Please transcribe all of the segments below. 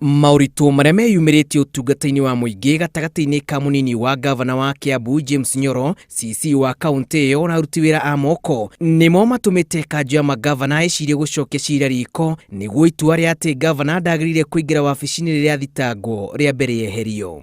Maũritũ marĩa meyumĩrĩtie ũtungata-inĩ wa mũingĩ gatagatĩ-inĩ ka mũnini wa gavana wa Kiambu James Nyoro, CC wa kaunti ĩyo na aruti wĩra a moko nĩmo matũmĩte Kanju ya magavana ĩcirie gũcokia ciira riko nĩguo itua rĩa atĩ gavana ndagĩrĩire kũingĩra wabici-inĩ rĩrĩa thitangwo rĩa mbere yeherio.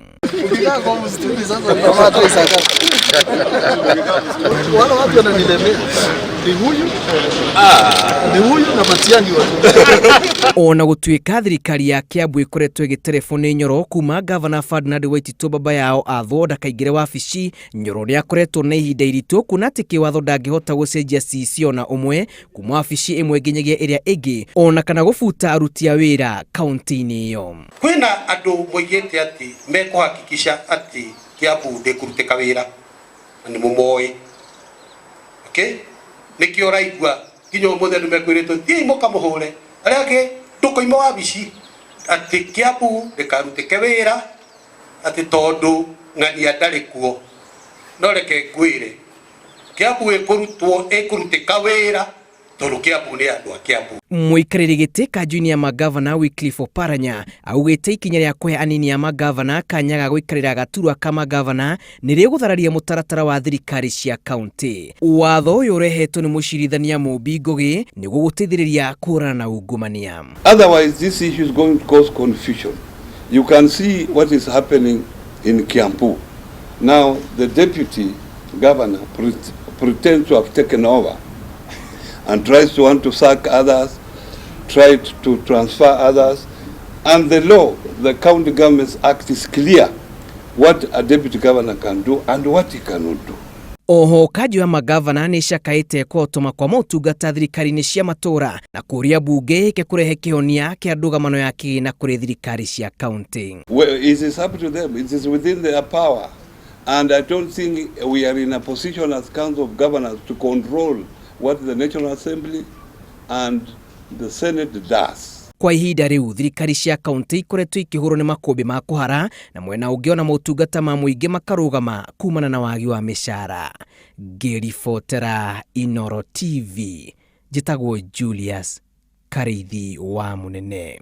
Ona gũtuĩka thirikari ya Kiambu ĩkoretwo ĩgĩtereboni Nyoro kuma gavana Ferdinand Waititũ baba yao athwo ndakaingĩre wabici, Nyoro nĩakoretwo na ihinda iritũ kuona atĩ kĩwatho ndangĩhota gũcenjia CC ona ũmwe kuma wabici ĩmwe nginyagia ĩrĩa ĩngĩ, ona kana gũbuta aruti a wĩra kaunti-inĩ ĩyo. Kwĩna andũ moigĩte atĩ mekũhakikisha atĩ Kiambu ndĩkũrutĩka wĩra na nĩ mũmoĩ. Okay? Nĩkĩo raigua nginya ũmũthĩ andũ mekwĩrĩtwo thiĩ mũkamũhũre arĩa angĩ ndũkoima wabici atĩ Kiambu ndĩkarutĩke wĩra atĩ tondũ ng'ania ndarĩ kuo. No reke ngwĩre Kiambu ĩkũrutĩka wĩra tondũ Kiambu nĩ andũ a Kiambu. Muikariri giti Kanju-ini ya magavana Wycliffe Oparanya augĩte ikinya rĩa kũhe anini a magavana kanya ga gũikarĩra gaturwa ka magavana nĩrĩgũthararia mũtaratara wa thirikari cia kaunti. Watho ũyũ ũrehetwo nĩ mũcirithania Mumbi Ngugi nĩguo gũteithĩrĩria kũhũrana na ungumania. Otherwise this issue is going to cause confusion. You can see what is happening in Kiambu. Now the deputy governor pretends to have taken over and tries to want to sack others, tried to transfer others, and the law, the County Government's Act is clear what a deputy governor can do and what he cannot do. Oho Kanju ya magavana nĩ cakaĩte kũhotoma kwa motungata thirikari-inĩ cia matũra na kũria bunge ĩke kũrehe kĩhonia kĩa ndũgamano ya kĩgĩna kũrĩ thirikari cia kaunti. Well, it is up to them. It is within their power. And I don't think we are in a position as Council of Governors to control what the National Assembly and the Senate does. Kwa ihinda rĩu thirikari cia kaunti ikoretwo ikĩhũrwo nĩ makũmbĩ ma kũhara na mwena ũngĩ ona motungata ma mũingĩ makarũgama kumana na wagi wa mĩcara. Ngĩribotera Inooro TV, njĩtagwo Julius Karĩithi wa Mũnene.